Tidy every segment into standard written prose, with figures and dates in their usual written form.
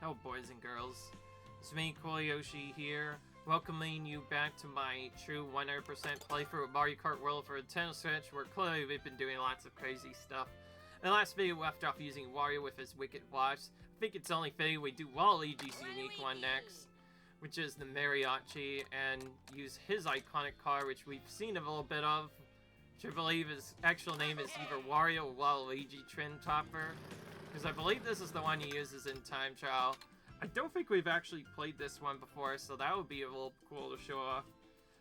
Hello, boys and girls. It's me, Koyoshi here, welcoming you back to my true 100% playthrough of Mario Kart World for Nintendo Switch, where clearly we've been doing lots of crazy stuff. In the last video, we left off using Wario with his wicked wives. I think it's only fitting we do Waluigi's unique one next, which is the mariachi, and use his iconic car, which we've seen a little bit of, which I believe his actual name is either Wario or Waluigi Twin Topper, because I believe this is the one he uses in Time Trial. I don't think we've actually played this one before, so that would be a little cool to show off.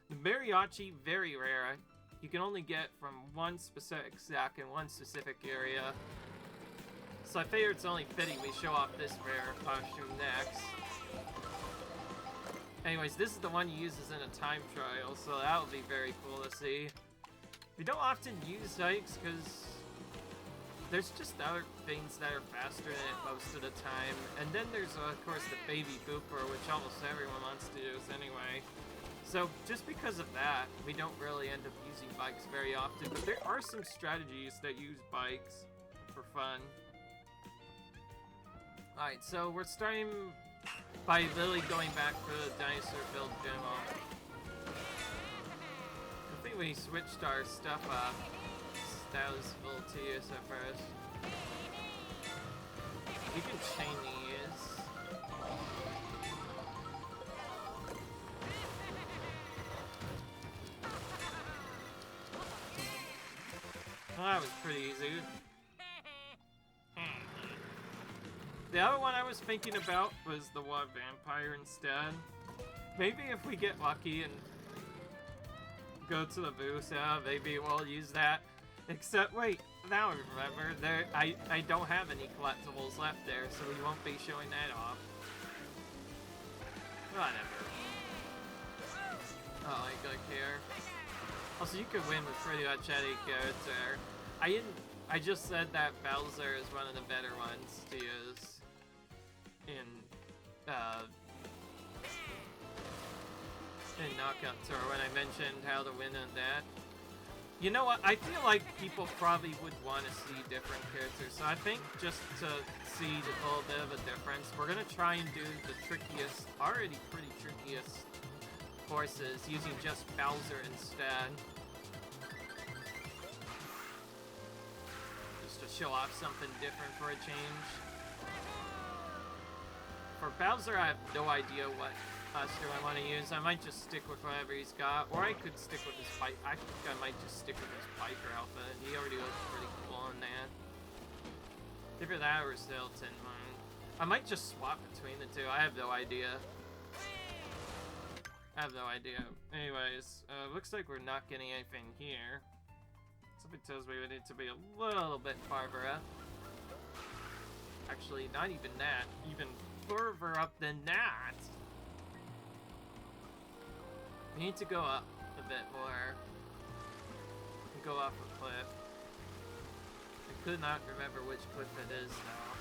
The mariachi, very rare. You can only get from one specific stack in one specific area. So I figure it's only fitting we show off this rare costume next. Anyways, this is the one he uses in a time trial, so that would be very cool to see. We don't often use Dykes because there's just other things that are faster than it most of the time. And then there's, of course, the Baby Booper, which almost everyone wants to use anyway. So, just because of that, we don't really end up using bikes very often. But there are some strategies that use bikes for fun. Alright, so we're starting by literally going back for the dinosaur build demo. I think we switched our stuff up. That was a little tedious at first. You can chain these. Well, that was pretty easy. The other one I was thinking about was the one vampire instead. Maybe if we get lucky and go to the booth, maybe we'll use that. Except, wait, now I remember, I don't have any collectibles left there, so we won't be showing that off. Whatever. Oh, I click here. Also, you could win with pretty much any character. I just said that Bowser is one of the better ones to use in Knockout Tour when I mentioned how to win on that. You know what, I feel like people probably would want to see different characters, so I think just to see a little bit of a difference, we're going to try and do the trickiest, already pretty trickiest courses, using just Bowser instead. Just to show off something different for a change. For Bowser, I have no idea what costume I want to use. I might just stick with whatever he's got, or I could stick with his bike. I think I might just stick with his biker outfit. He already looks pretty cool in that. Either that or still Tin Moon. I might just swap between the two. I have no idea. I have no idea. Anyways, looks like we're not getting anything here. Something tells me we need to be a little bit farther up. Actually, not even that. Even further up than that. We need to go up a bit more. And go off a cliff. I could not remember which cliff it is now,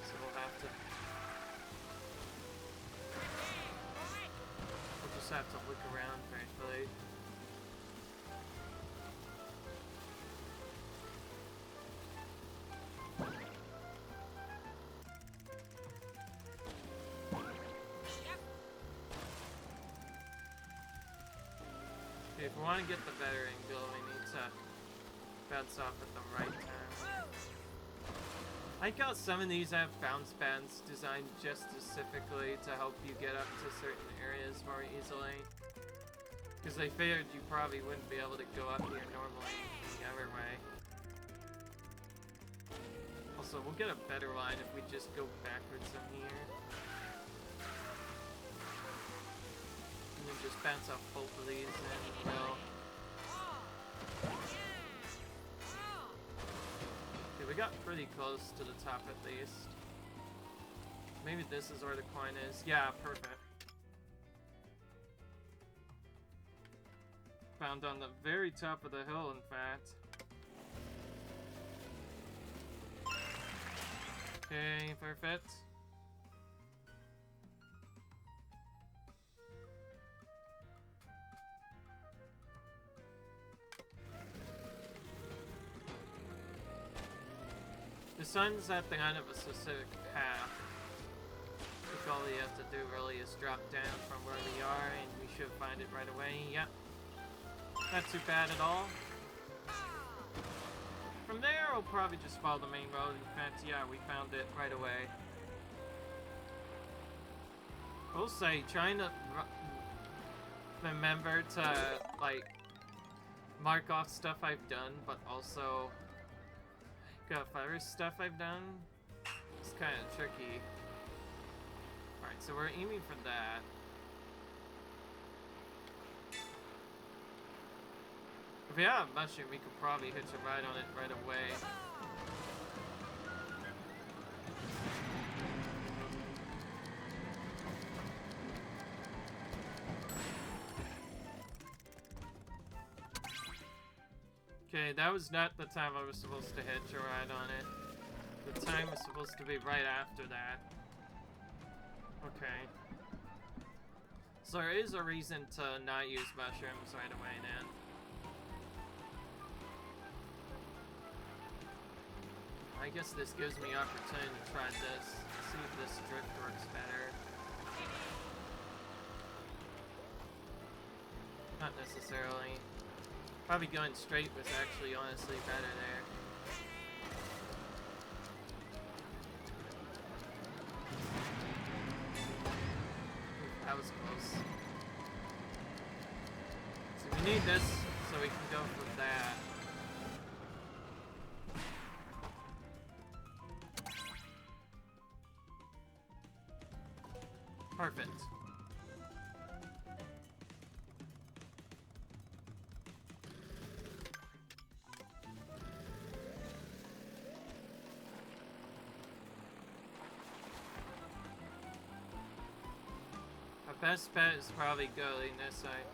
so we'll have to... We'll just have to look around, frankly. If we want to get the better angle, we need to bounce off at the right time. I like how some of these have bounce bands designed just specifically to help you get up to certain areas more easily. Because I figured you probably wouldn't be able to go up here normally the other way. Also, we'll get a better line if we just go backwards from here. And then just bounce off both of these and we'll... Okay, we got pretty close to the top at least. Maybe this is where the coin is. Yeah, perfect. Found on the very top of the hill, in fact. Okay, perfect. The sun's at the end of a specific path. all we have to do really is drop down from where we are, and we should find it right away. Yep. Not too bad at all. From there, we'll probably just follow the main road. In fact, yeah, we found it right away. I'll say, trying to remember to, like, mark off stuff I've done, but also got other stuff I've done. It's kind of tricky. Alright, so we're aiming for that. If we have a mushroom, we could probably hitch a ride on it right away. Okay, that was not the time I was supposed to hitch a ride on it. The time was supposed to be right after that. Okay. So there is a reason to not use mushrooms right away then. I guess this gives me opportunity to try this. See if this drift works better. Not necessarily. Probably going straight was actually honestly better there. That was close. So we need this so we can go for that. Perfect. Our best bet is probably going this side.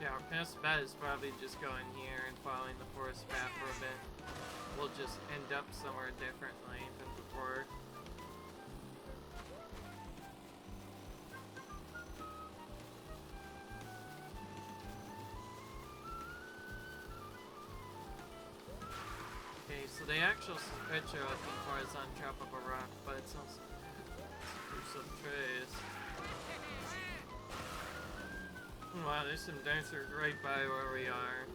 Yeah, our best bet is probably just going here and following the forest path for a bit. We'll just end up somewhere differently than before. Okay, so the actual switch you're looking for is on top of a rock, but it's also through some trees. Wow, there's some dancers right by where we are.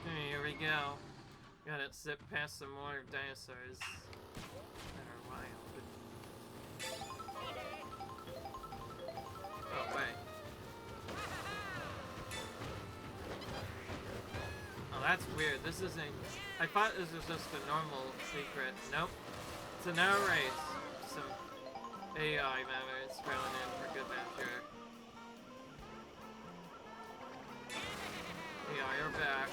Okay, here we go. Gotta zip past some more dinosaurs that are wild. Oh, wait. Oh, that's weird. This isn't... I thought this was just a normal secret. Nope. It's an hour race. Some AI members thrown in for good measure. AI are back.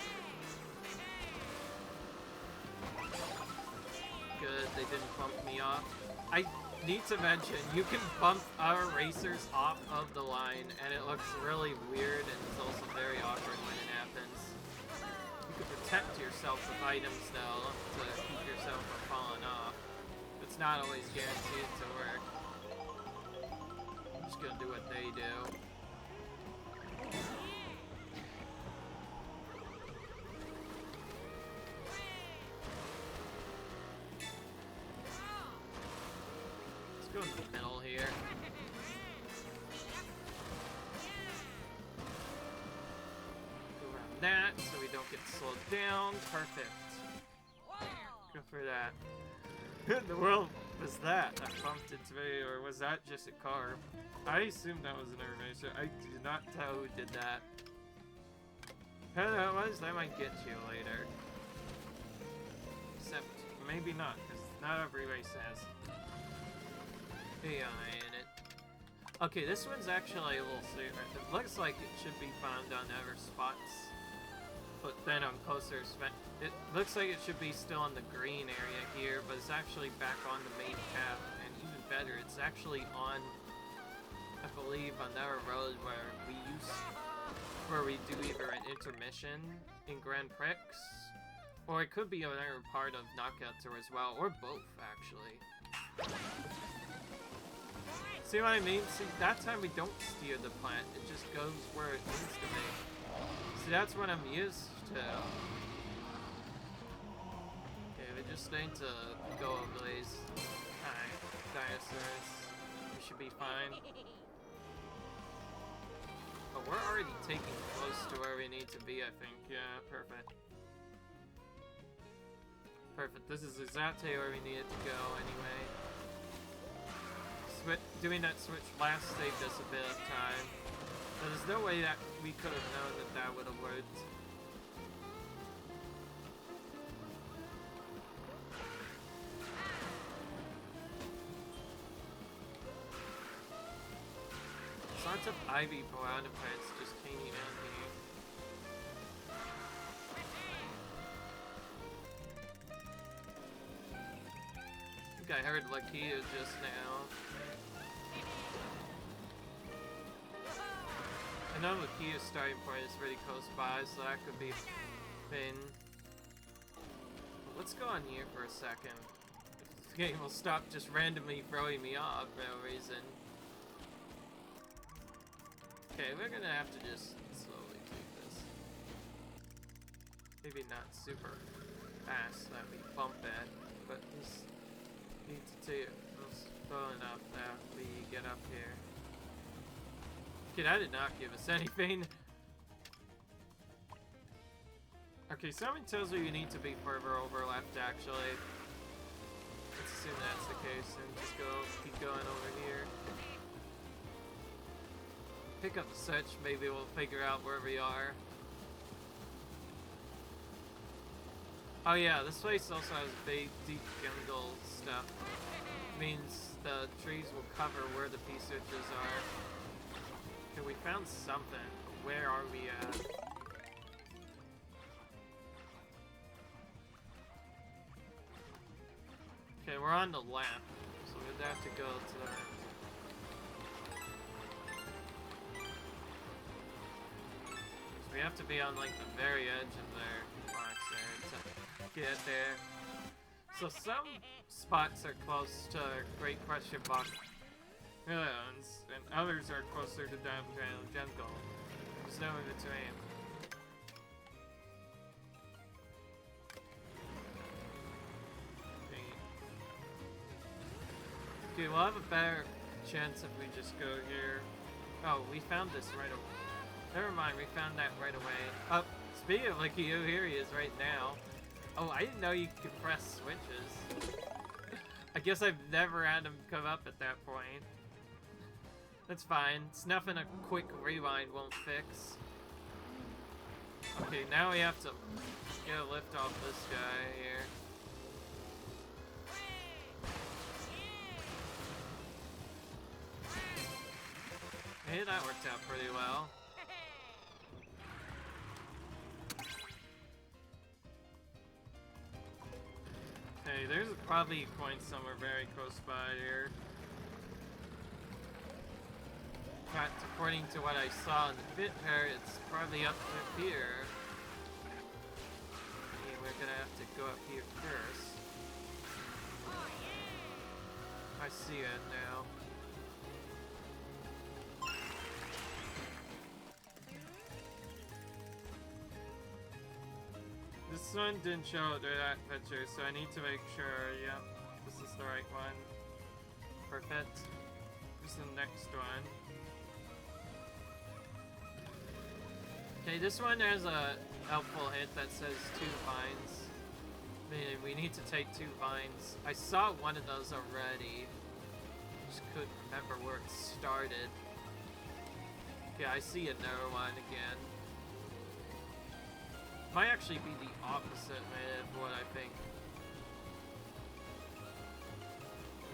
Good, they didn't bump me off. I need to mention, you can bump our racers off of the line, and it looks really weird, and it's also very awkward when it happens. You can protect yourself with items, though, to keep yourself from falling off. It's not always guaranteed to work. I'm just gonna do what they do. Let's go in the middle here. Go around that so we don't get slowed down. Perfect. Go for that. Who in the world was that? I bumped into me, or was that just a car? I assumed that was an animation. I do not tell who did that. Whoever that was, that might get you later. Except, maybe not, because not every race has AI in it. Okay, this one's actually a little safer. It looks like it should be found on other spots. But then on closer it looks like it should be still in the green area here, but it's actually back on the main path, and even better, it's actually on, I believe, another road where we do either an intermission in Grand Prix, Or it could be another part of Knockout Tour as well, or both, actually. See what I mean? See, that time we don't steer the plant, it just goes where it needs to be. See, that's what I'm used to. Okay, we just need to go over these dinosaurs. We should be fine. Oh, we're already taking close to where we need to be, I think. Yeah, perfect. Perfect, this is exactly where we needed to go anyway. Doing that switch last saved us a bit of time. But there's no way that we could have known that that would have worked. Lots of Ivy piranha plants just hanging out here. I think I heard Lakia just now. I know Lakia's starting point is really close by, so that could be Finn. Let's go on here for a second. If the game will stop just randomly throwing me off for no reason. Okay, we're gonna have to just slowly take this. Maybe not super fast that we bump it, but just need to take it slow enough that we get up here. Okay, that did not give us anything. Okay, something tells me you need to be further over left, actually. Let's assume that's the case and just keep going over here. Pick up the switch, maybe we'll figure out where we are. Oh yeah, this place also has big, deep jungle stuff. Means the trees will cover where the P-switches are. Okay, we found something. Where are we at? Okay, we're on the left, so we'd have to go to the right. We have to be on like the very edge of their box there to get there. So some spots are close to Great Question Box Islands, and others are closer to downtown jungle. There's no in between. Okay, we'll have a better chance if we just go here. Oh, we found this right away. Never mind, we found that right away. Oh, speaking of like you, here he is right now. Oh, I didn't know you could press switches. I guess I've never had him come up at that point. That's fine. It's nothing a quick rewind won't fix. Okay, now we have to get a lift off this guy here. Hey, that worked out pretty well. Okay, there's probably a point somewhere very close by here. In fact, according to what I saw in the bit pair, it's probably up here. Okay, we're gonna have to go up here first. I see it now. This one didn't show that picture, so I need to make sure, yeah, this is the right one. Perfect. Here's the next one. Okay, this one has a helpful hint that says 2 vines. Meaning we need to take 2 vines. I saw one of those already. Just couldn't remember where it started. Okay, I see another one again. Might actually be the opposite of what I think.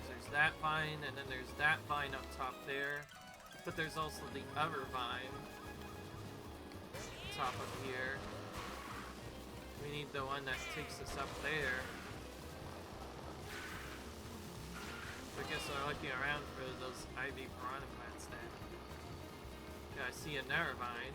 There's that vine, and then there's that vine up top there. But there's also the other vine. Top of here. We need the one that takes us up there. I guess I'm looking around for those ivy piranha plants there. Yeah, I see another vine.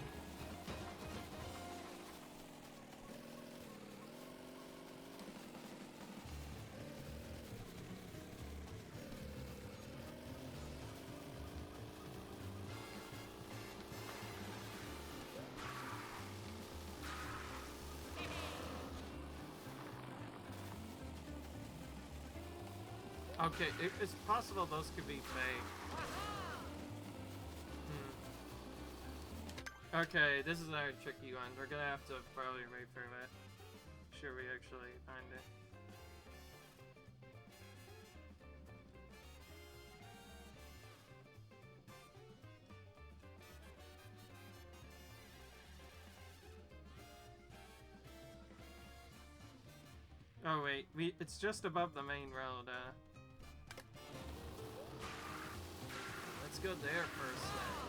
Okay, it's possible those could be fake. Okay, this is our tricky one. We're gonna have to probably wait for it. Sure we actually find it. Oh wait, it's just above the main road, Let's go there first then.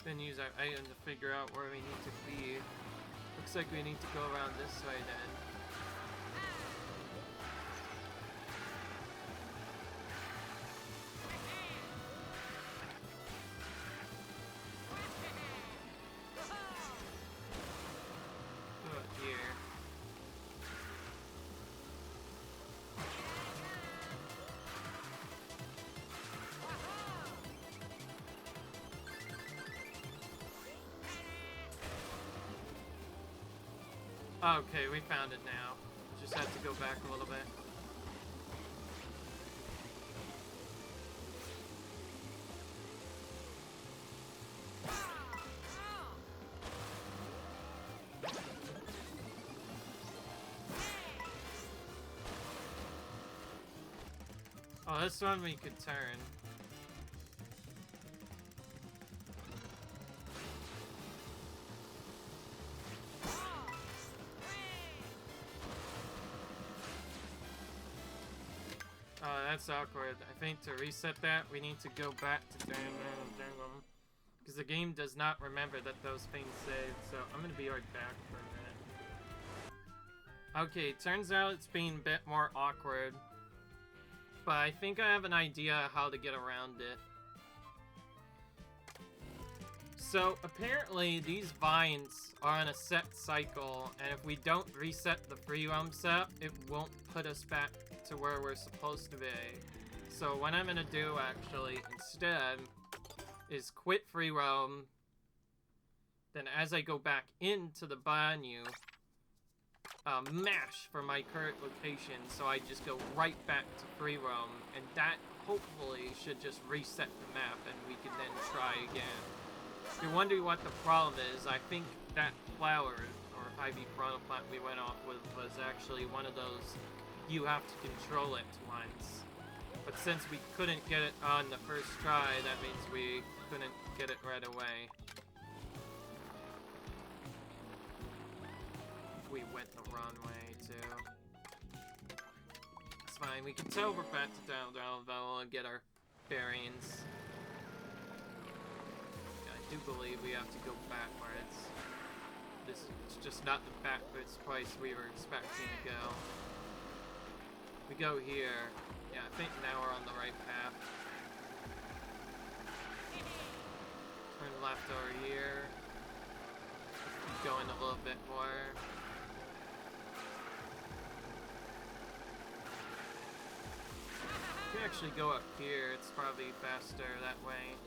Then use our item to figure out where we need to be. Looks like we need to go around this way then. Okay, we found it now. Just have to go back a little bit. Oh, this one we could turn. That's awkward. I think to reset that, we need to go back to because the game does not remember that those things saved, so I'm gonna be right back for a minute. Okay, turns out it's being a bit more awkward, but I think I have an idea how to get around it. So, apparently, these vines are on a set cycle, and if we don't reset the free roam set, it won't put us back to where we're supposed to be. So what I'm gonna do, actually, instead, is quit free roam, then as I go back into the menu, mash for my current location, so I just go right back to free roam, and that, hopefully, should just reset the map, and we can then try again. If you're wondering what the problem is, I think that flower, or Ivy Piranha plant we went off with, was actually one of those you have to control it once. But since we couldn't get it on the first try, that means we couldn't get it right away. We went the wrong way, too. It's fine, we can teleport back to down and get our bearings. I do believe we have to go backwards. This is just not the backwards place we were expecting to go. We go here. Yeah, I think now we're on the right path. Turn left over here. Keep going a little bit more. We can actually go up here. It's probably faster that way.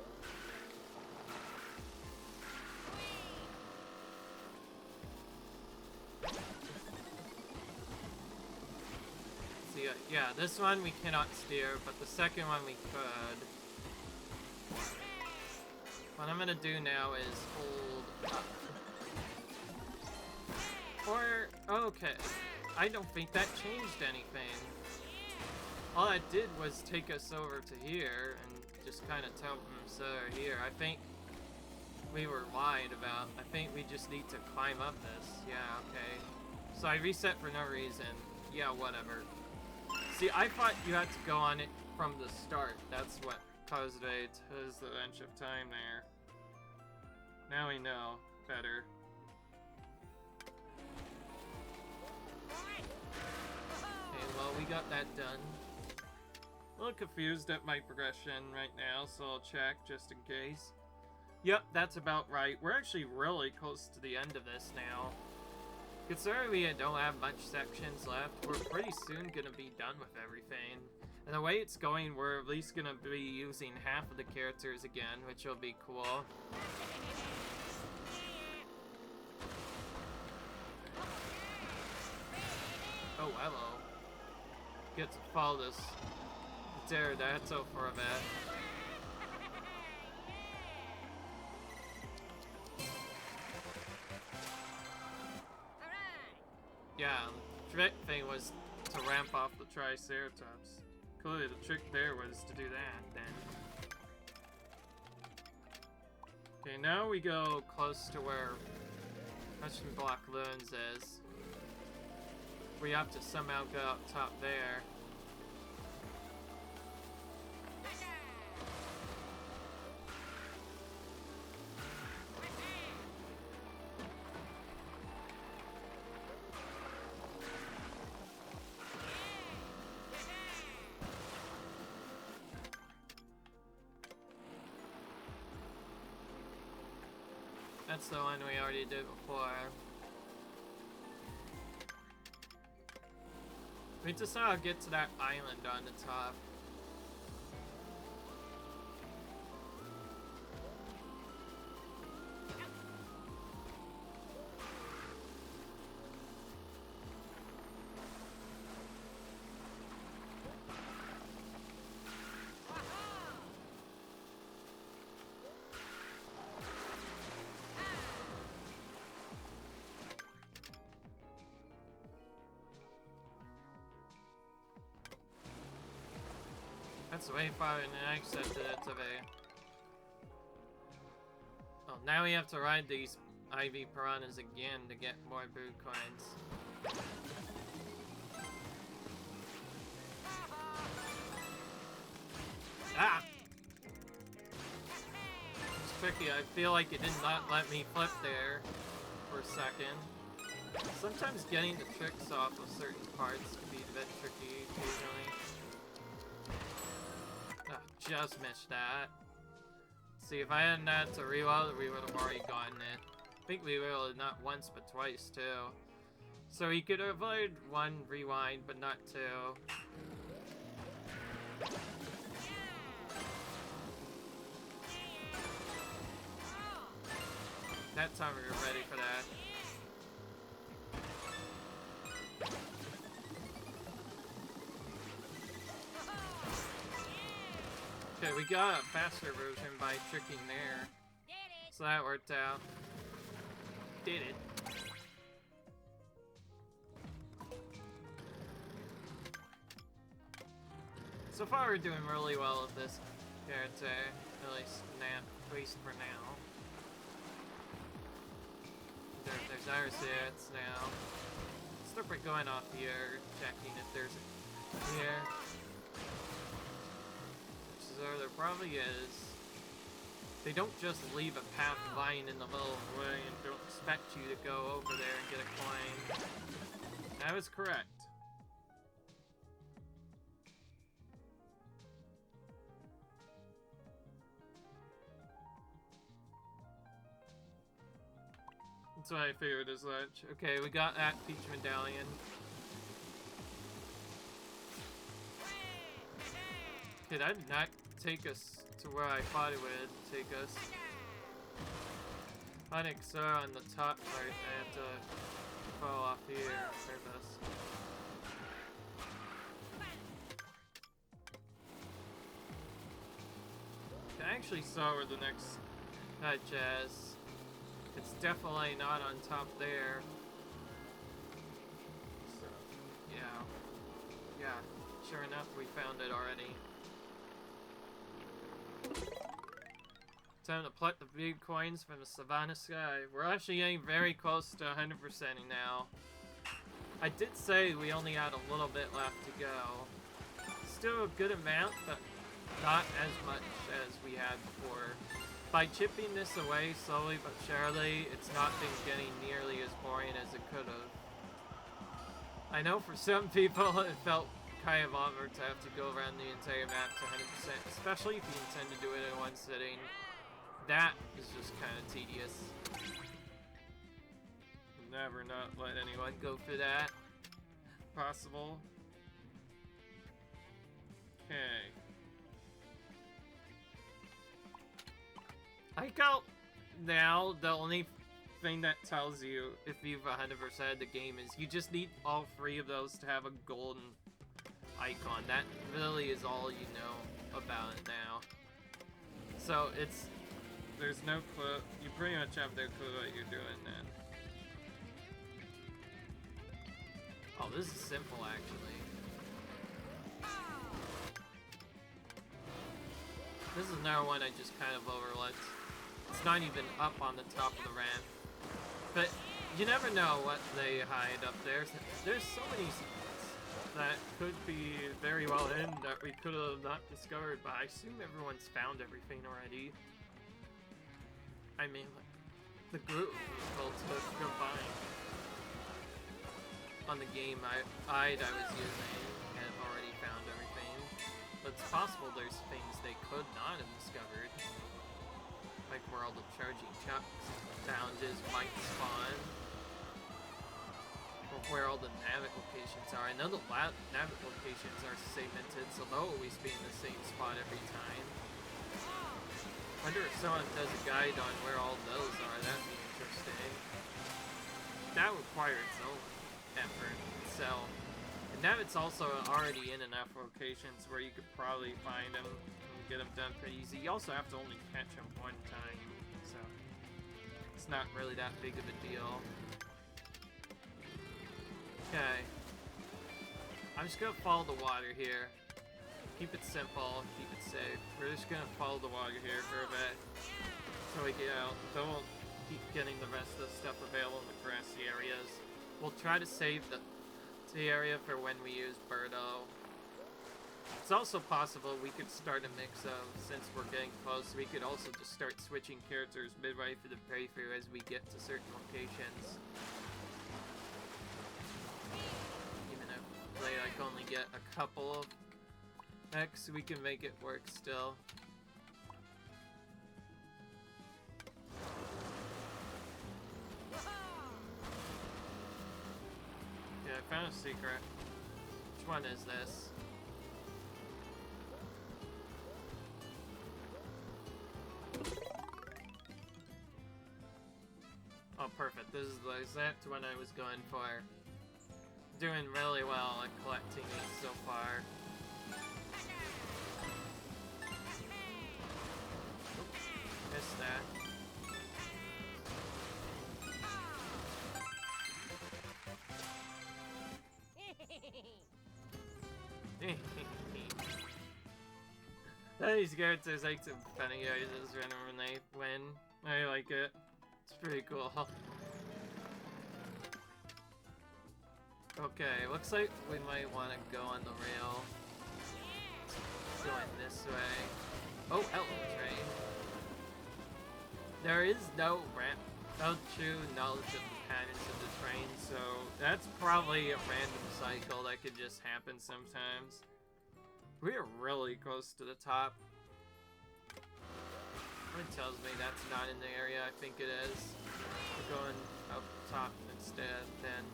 Yeah, this one we cannot steer, but the second one we could. What I'm gonna do now is hold up. Or, okay, I don't think that changed anything. All that did was take us over to here and just kind of tell them, so here. I think we were lied about. I think we just need to climb up this. Yeah, okay. So I reset for no reason. Yeah, whatever. See, I thought you had to go on it from the start. That's what caused it as the bench of time there. Now we know better. Okay, well, we got that done. A little confused at my progression right now, so I'll check just in case. Yep, that's about right. We're actually really close to the end of this now. Considering we don't have much sections left, we're pretty soon gonna be done with everything. And the way it's going, we're at least gonna be using half of the characters again, which will be cool. hello. Get to follow this pterodactyl for a bit. Yeah, the trick thing was to ramp off the Triceratops. Clearly the trick there was to do that, then. Okay, now we go close to where Russian Block Loons is. We have to somehow go up top there. That's the one we already did before. We just gotta get to that island on the top. That's way farther than I accepted it to be. Oh, now we have to ride these IV piranhas again to get more boo coins. Ah! It's tricky. I feel like it did not let me flip there for a second. Sometimes getting the tricks off of certain parts can be a bit tricky occasionally. Just missed that. See, if I hadn't had to reload, we would have already gotten it. I think we reloaded not once, but twice, too. So we could avoid one rewind, but not two. That time we were ready for that. Okay, we got a faster version by tricking there. So that worked out. Did it. So far we're doing really well with this character, at least for now. There's our sets now. Start by going off here, checking if there's a here. There probably is. They don't just leave a path lying in the middle of the way and don't expect you to go over there and get a coin. That was correct. That's what I figured as much. Okay, we got that Peach Medallion. Okay, that did not take us to where I thought it would take us. I think so on the top part. I have to fall off here for this. I actually saw where the next hedge is. It's definitely not on top there. So, yeah. Yeah, sure enough, we found it already. Time to pluck the big coins from the Savannah Sky. We're actually getting very close to 100%ing now. I did say we only had a little bit left to go. Still a good amount, but not as much as we had before. By chipping this away slowly but surely, it's not been getting nearly as boring as it could have. I know for some people it felt kind of awkward to have to go around the entire map to 100%, especially if you intend to do it in one sitting. That is just kind of tedious. Never not let anyone go for that. Possible. Okay. I got now the only thing that tells you if you've 100% the game is you just need all 3 of those to have a golden icon. That really is all you know about it now. So there's no clue. You pretty much have no clue what you're doing then. Oh, this is simple actually. This is another one I just kind of overlooked. It's not even up on the top of the ramp. But you never know what they hide up there. There's so many spots that could be very well hidden that we could have not discovered, but I assume everyone's found everything already. I mean, the group people took combined on the game I was using and already found everything. But it's possible there's things they could not have discovered. Like where all the charging challenges might spawn. Or where all the navig locations are. I know the navig locations are segmented, so they'll always be in the same spot every time. I wonder if someone does a guide on where all those are. That'd be interesting. That would require its own effort itself. And Navit's also already in enough locations where you could probably find them and get them done pretty easy. You also have to only catch them one time, so it's not really that big of a deal. Okay. I'm just gonna follow the water here. Keep it simple, keep it safe. We're just gonna follow the water here for a bit so we get out. Then we'll keep getting the rest of the stuff available in the grassy areas. We'll try to save the area for when we use Birdo. It's also possible we could start a mix of, since we're getting close, we could also just start switching characters midway through the playthrough as we get to certain locations. Even if they like only get a couple of X, we can make it work still. Yeah, I found a secret. Which one is this? Oh, perfect. This is the exact one I was going for. Doing really well at collecting these so far. Oops, missed that. These characters like to funny guys when they win. I like it. It's pretty cool. Okay, looks like we might want to go on the rail. Going this way. Oh, hello, train. There is no true knowledge of the patterns of the train, so that's probably a random cycle that could just happen sometimes. We are really close to the top. It tells me that's not in the area I think it is. We're going up top instead, then.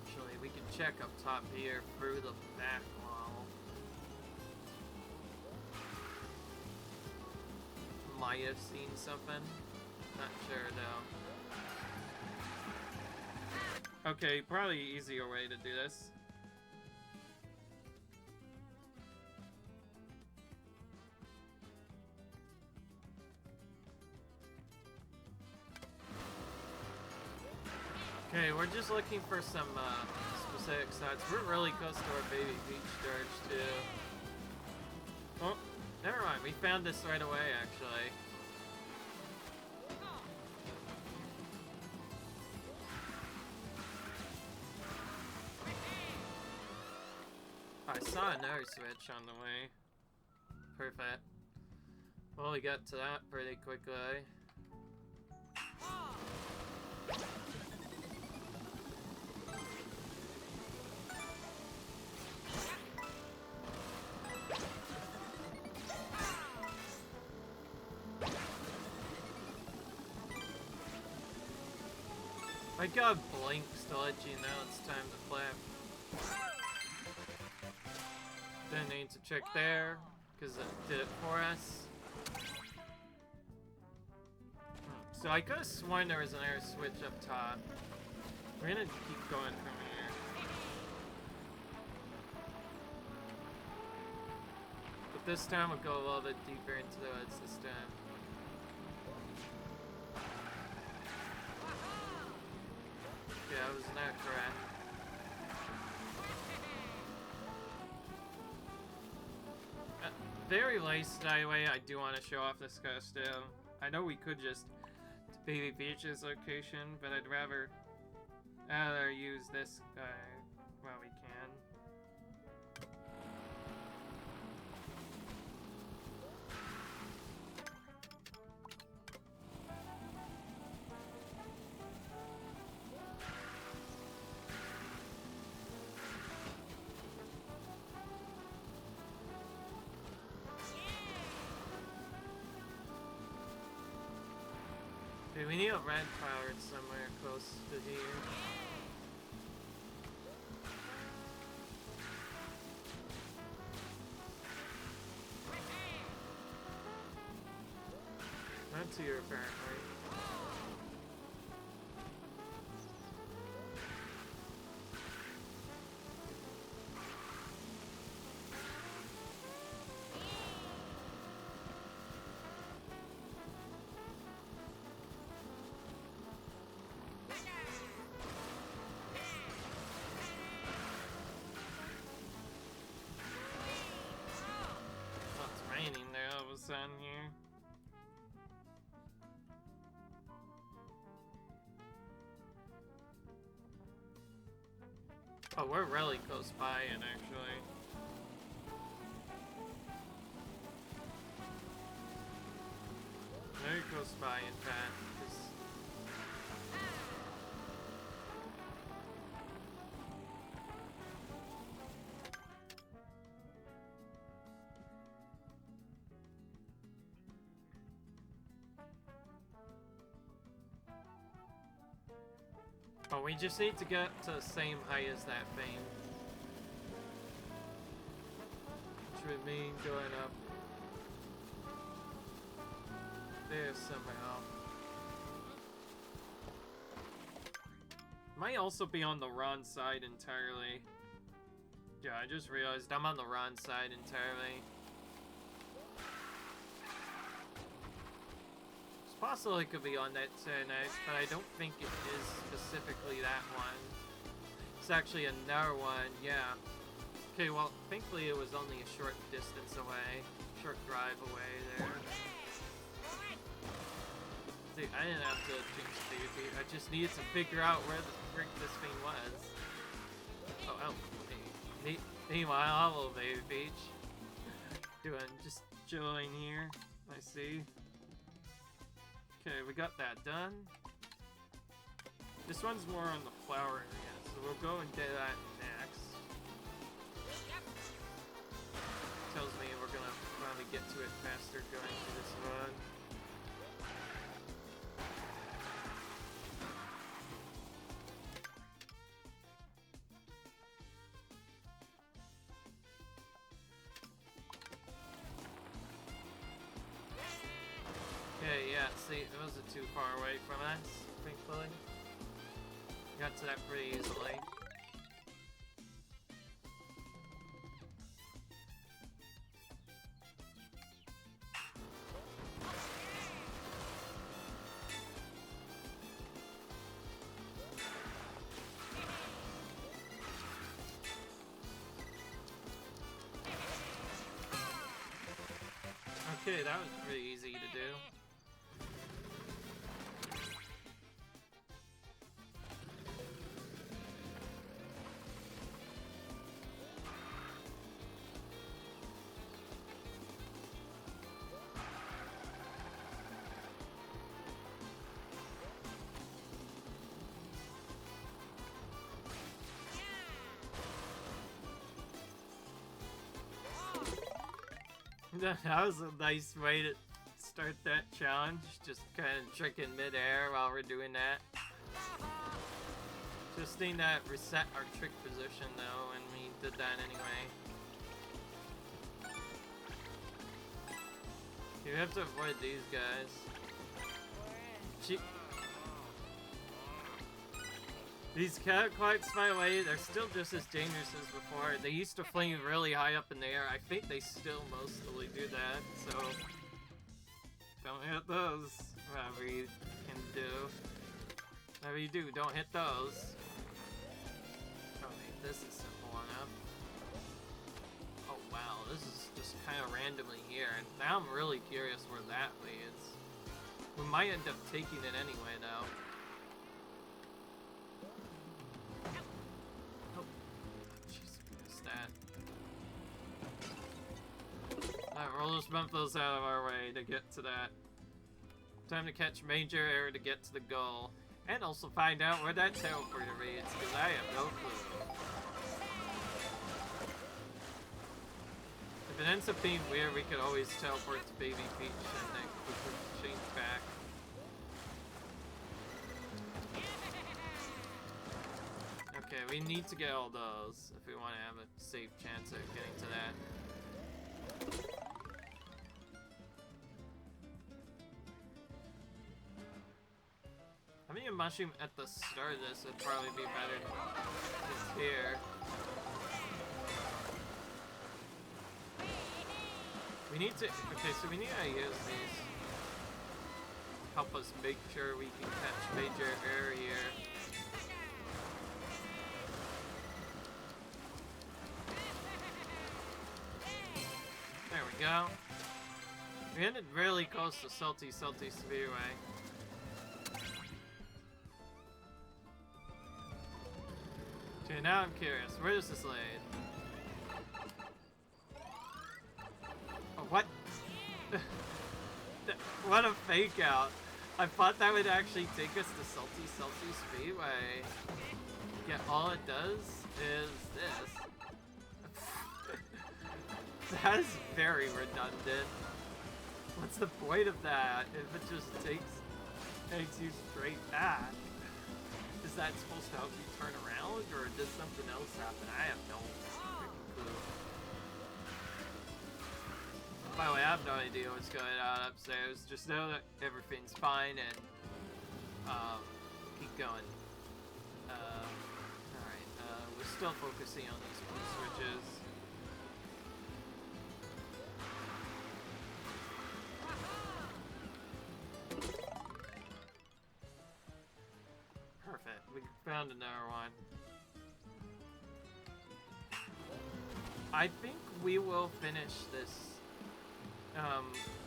Actually, we can check up top here through the back wall. Might have seen something. Not sure though. Okay, probably easier way to do this. Okay, we're just looking for some specific sites. We're really close to our baby beach church too. Oh, never mind. We found this right away, actually. I saw another switch on the way. Perfect. Well, we got to that pretty quickly. I got blinks to let you know it's time to flip. Didn't need to check there, because it did it for us. So I could have sworn there was an air switch up top. We're gonna keep going from here. But this time we'll go a little bit deeper into the woods this time. Yeah, I was not correct. Very least, anyway, I do want to show off this costume. I know we could just Baby Beach's location, but I'd rather use this guy while we can. Okay, we need a red powered somewhere close to here. Not here, apparently. On here. Oh, we're really close by it, actually. Very close by, in fact. Oh, we just need to get to the same height as that thing. Which would mean going up there somehow. Might also be on the wrong side entirely. Yeah, I just realized I'm on the wrong side entirely. Possibly could be on that 10X, but I don't think it is specifically that one. It's actually another one, yeah. Okay, well, thankfully it was only a short distance away. Short drive away there. See, I didn't have to jinx Baby. I just needed to figure out where the frick this thing was. Oh, meanwhile, hello, Baby Beach. Just chilling here. I see. Okay, we got that done. This one's more on the flower area, so we'll go and do that next. Tells me we're gonna probably get to it faster going to this one. Okay, yeah, see, it wasn't too far away from us, thankfully. Got to that pretty easily. Okay, that was pretty easy to do. That was a nice way to start that challenge. Just kind of tricking midair while we're doing that. Just need to reset our trick position though, and we did that anyway. You have to avoid these guys. These cat quacks, by the way, they're still just as dangerous as before. They used to fling really high up in the air. I think they still mostly do that, so don't hit those. Whatever you can do. Whatever you do, don't hit those. Oh wait, this is simple enough. Oh wow, this is just kind of randomly here. And now I'm really curious where that leads. We might end up taking it anyway, though. Oh, jeez, missed that. Alright, we'll just bump those out of our way to get to that. Time to catch major error to get to the goal. And also find out where that teleporter leads, because I have no clue. If it ends up being weird, we could always teleport to Baby Peach and then we could change back. Okay, we need to get all those if we want to have a safe chance of getting to that. Having a mushroom at the start of this would probably be better than it's here. We need to, okay, so we need to use these. Help us make sure we can catch major error here. There we go. We ended really close to Salty Speedway. Okay, now I'm curious. Where does this lead? Oh, what? What a fake out. I thought that would actually take us to Salty Speedway. Yeah, all it does is this. That is very redundant. What's the point of that if it just takes you straight back? Is that supposed to help you turn around, or does something else happen? I have no freaking clue. By the way, I have no idea what's going on upstairs. Just know that everything's fine and keep going. Alright, we're still focusing on these blue switches. Perfect, we found another one. I think we will finish this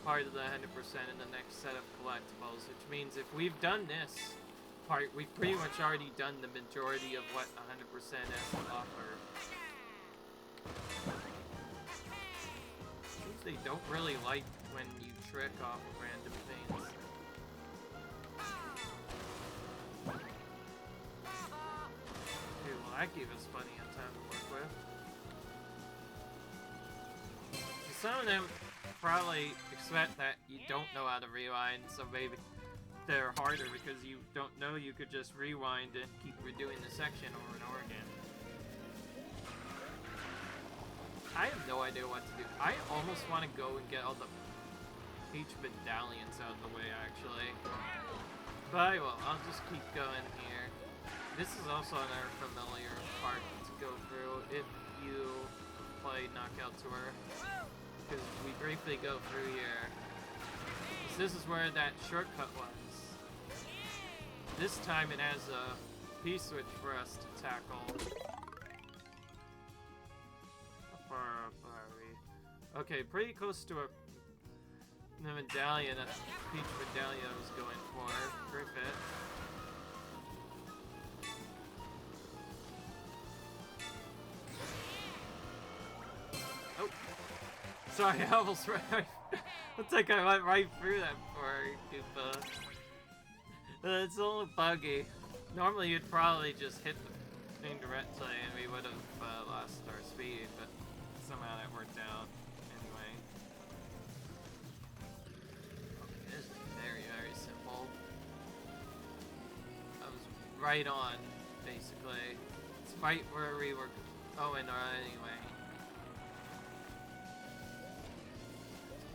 part of the 100% in the next set of collectibles, which means if we've done this part, we've pretty much already done the majority of what 100% has to offer. Seems they don't really like when you trick off of random things. Okay, well that gave us plenty of time to work with. Some of them probably expect that you don't know how to rewind, so maybe they're harder because you don't know you could just rewind and keep redoing the section over and over again. I have no idea what to do. I almost want to go and get all the Peach medallions out of the way, actually. But I will. I'll just keep going here. This is also another familiar part to go through if you play Knockout Tour. Because we briefly go through here. So this is where that shortcut was. This time it has a P-switch for us to tackle. How far up are we? Okay, pretty close to the medallion, a Peach medallion I was going for. Perfect. Oh. Sorry, I almost ran. Looks like I went right through that before, Koopa. It's a little buggy. Normally you'd probably just hit the thing directly and we would have lost our speed, but somehow that worked out anyway. Okay, this is very, very simple. I was right on, basically. It's right where we were going anyway.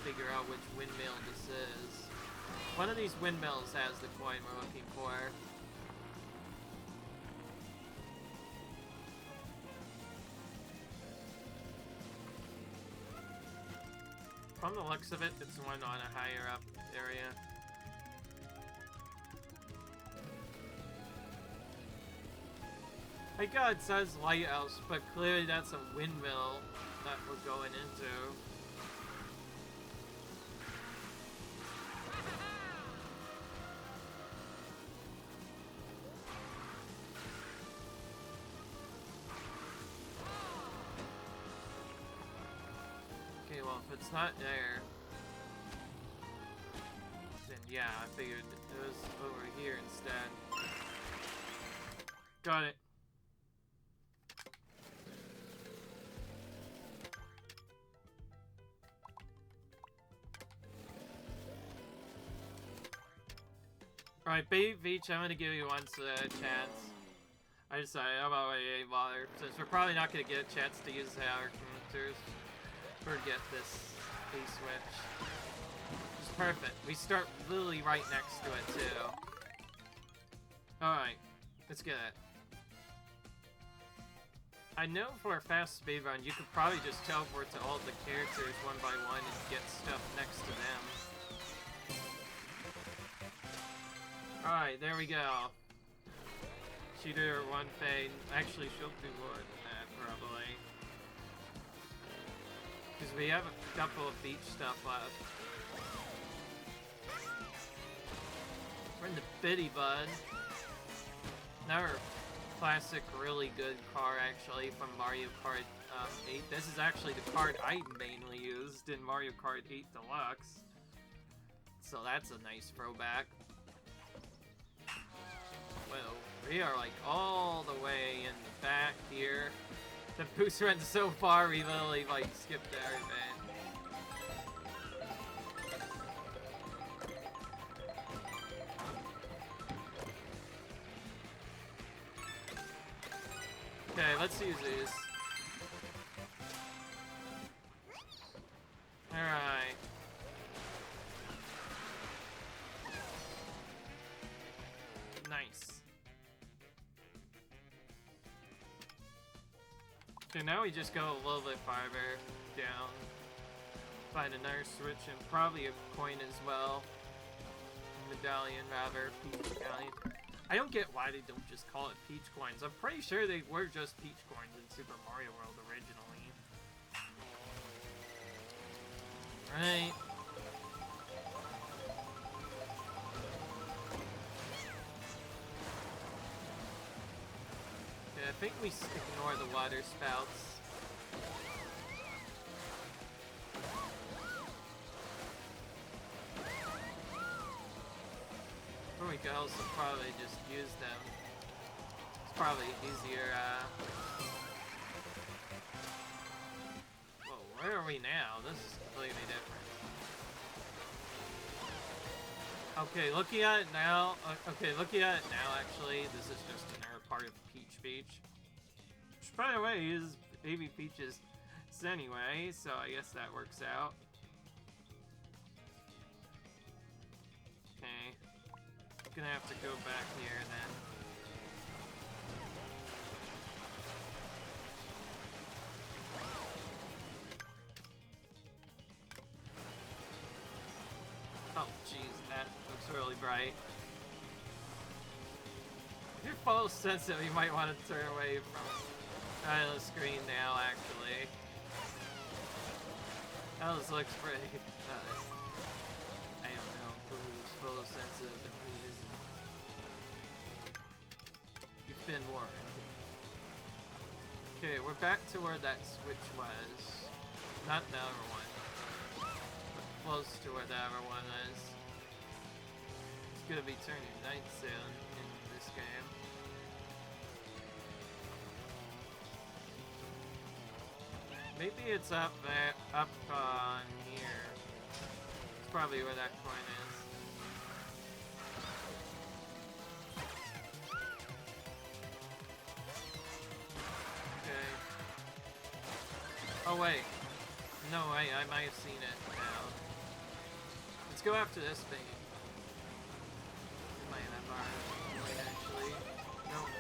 Figure out which windmill this is. One of these windmills has the coin we're looking for. From the looks of it, it's one on a higher up area. My god, it says lighthouse, but clearly that's a windmill that we're going into. Okay, well, if it's not there, then yeah, I figured it was over here instead. Got it. Alright, Baby Beach, I'm gonna give you one chance. I decided I'm not really bother, since we're probably not gonna get a chance to use our characters. Forget this A-switch. It's perfect. We start literally right next to it, too. Alright, let's get it. I know for a fast speedrun, you could probably just teleport to all the characters one by one and get stuff next to them. Alright, there we go. She did her one fade. Actually, she'll do more than that, probably. Because we have a couple of beach stuff left. We're in the Bitty Bud. Another classic, really good car, actually, from Mario Kart 8. This is actually the card I mainly used in Mario Kart 8 Deluxe. So that's a nice throwback. Well, we are like all the way in the back here. The boost went so far, we literally like skipped everything. Okay, let's use these. Alright. Nice. Okay, now we just go a little bit farther down. Find another switch and probably a coin as well. Medallion, rather. Peach medallion. I don't get why they don't just call it Peach Coins. I'm pretty sure they were just Peach Coins in Super Mario World originally. Right. Okay, I think we ignore the water spouts. Before we go, so probably just use them. It's probably easier, Whoa, where are we now? This is completely different. Okay, looking at it now, actually, this is just another part of Peach Beach. Which, by the way, is Baby Peach's anyway, so I guess that works out. Okay. Gonna have to go back here then. Oh jeez, that looks really bright. If you're photosensitive, you might want to turn away from the screen now, actually. That just looks pretty nice. I don't know who's photosensitive and who isn't. You've been warned. Okay, we're back to where that switch was. Not the other one. But close to where the other one is. It's gonna be turning night soon in this game. Maybe it's up there, up on here. It's probably where that coin is. Okay. Oh wait. No, I might have seen it now. Let's go after this thing. might have our point, actually. Nope.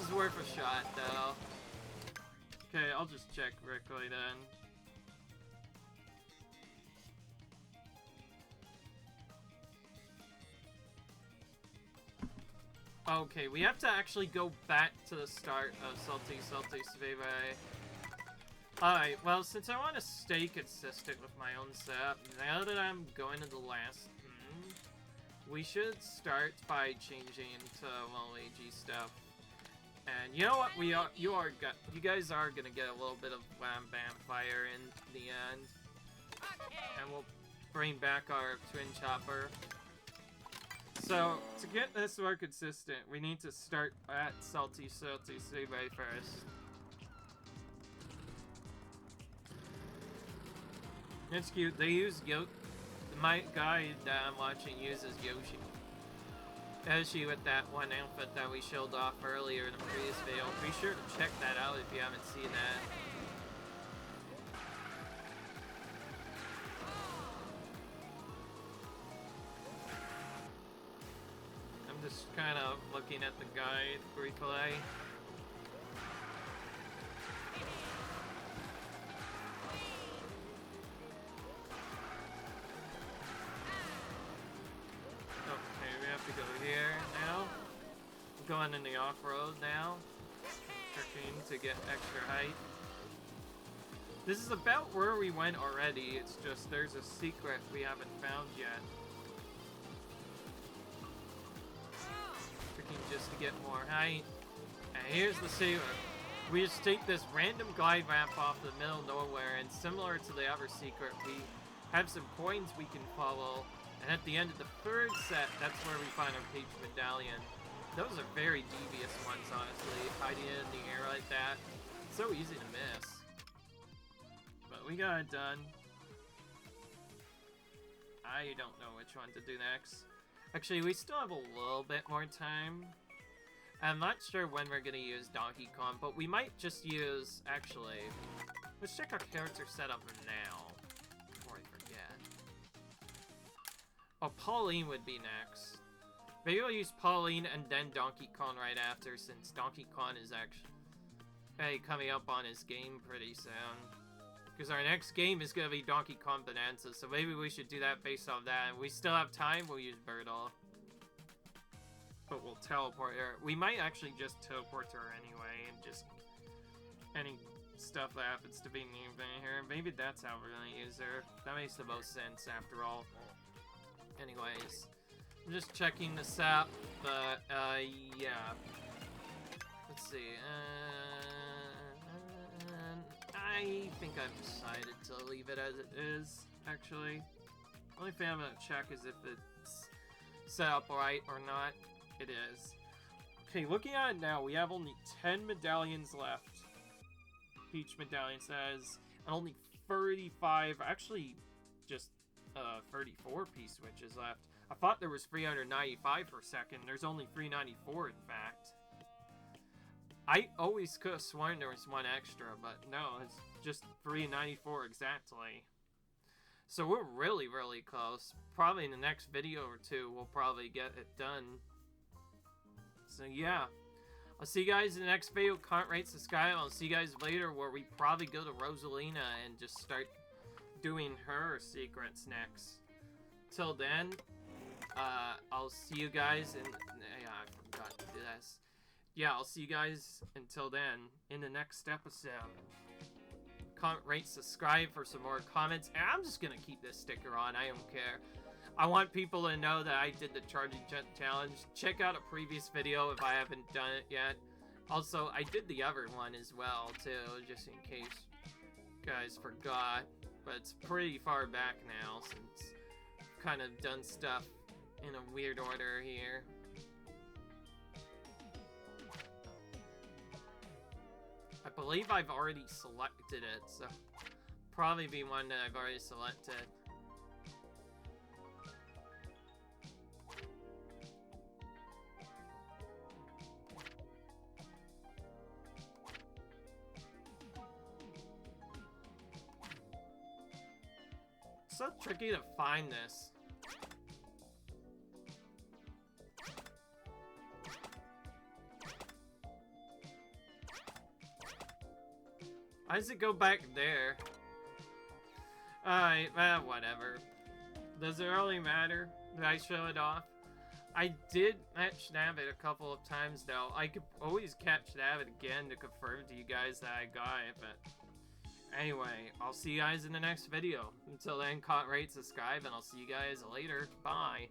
It's worth a shot, though. Okay, I'll just check quickly then. Okay, we have to actually go back to the start of Salty Survey. Alright, well, since I want to stay consistent with my own setup, now that I'm going to the last we should start by changing to Waluigi stuff. And you know what? You guys are gonna get a little bit of Wham Bam Fire in the end. And we'll bring back our Twin Chopper. So, to get this more consistent, we need to start at Salty Survey first. It's cute. They use my guy that I'm watching uses Yoshi with that one outfit that we showed off earlier in the previous video. Be sure to check that out if you haven't seen that. I'm just kind of looking at the guide briefly. Go here now. Going in the off-road now. Tricking to get extra height. This is about where we went already. It's just there's a secret we haven't found yet. Tricking just to get more height. And here's the secret. We just take this random glide ramp off the middle of nowhere, and similar to the other secret, we have some coins we can follow. And at the end of the third set, that's where we find our Peach Medallion. Those are very devious ones, honestly. Hiding in the air like that. It's so easy to miss. But we got it done. I don't know which one to do next. Actually, we still have a little bit more time. I'm not sure when we're gonna use Donkey Kong, but we might just use... Actually, let's check our character setup now. Oh, Pauline would be next. Maybe we'll use Pauline and then Donkey Kong right after, since Donkey Kong is actually coming up on his game pretty soon. Because our next game is going to be Donkey Kong Bonanza, so maybe we should do that based off that. And we still have time, we'll use Birdle. But we'll teleport her. We might actually just teleport to her anyway, and just... any stuff that happens to be named in here. Maybe that's how we're going to use her. That makes the most sense, after all. Anyways, I'm just checking this out, but, yeah. Let's see, I think I've decided to leave it as it is, actually. Only thing I'm gonna check is if it's set up right or not. It is. Okay, looking at it now, we have only 10 medallions left. Peach medallion says, and only 35, actually, just 34 P-switches left. I thought there was 395 per second. There's only 394 in fact. I always could have sworn there was one extra, but no, it's just 394 exactly. So we're really, really close. Probably in the next video or two, we'll probably get it done. So yeah. I'll see you guys in the next video. Can't rate, subscribe. I'll see you guys later where we probably go to Rosalina and just start doing her secrets next. Till then, I'll see you guys in... Yeah, I forgot to do this. Yeah, I'll see you guys until then in the next episode. Comment, rate, subscribe for some more comments. And I'm just gonna keep this sticker on. I don't care. I want people to know that I did the Charging Jet Challenge. Check out a previous video if I haven't done it yet. Also, I did the other one as well, too, just in case you guys forgot. But it's pretty far back now, since I've kind of done stuff in a weird order here. I believe I've already selected it, so probably be one that I've already selected. It's so tricky to find this. Why does it go back there? Alright, whatever. Does it really matter that I show it off? I did match nav it a couple of times though. I could always catch nav it again to confirm to you guys that I got it, but anyway, I'll see you guys in the next video. Until then, comment, rate, subscribe, and I'll see you guys later. Bye.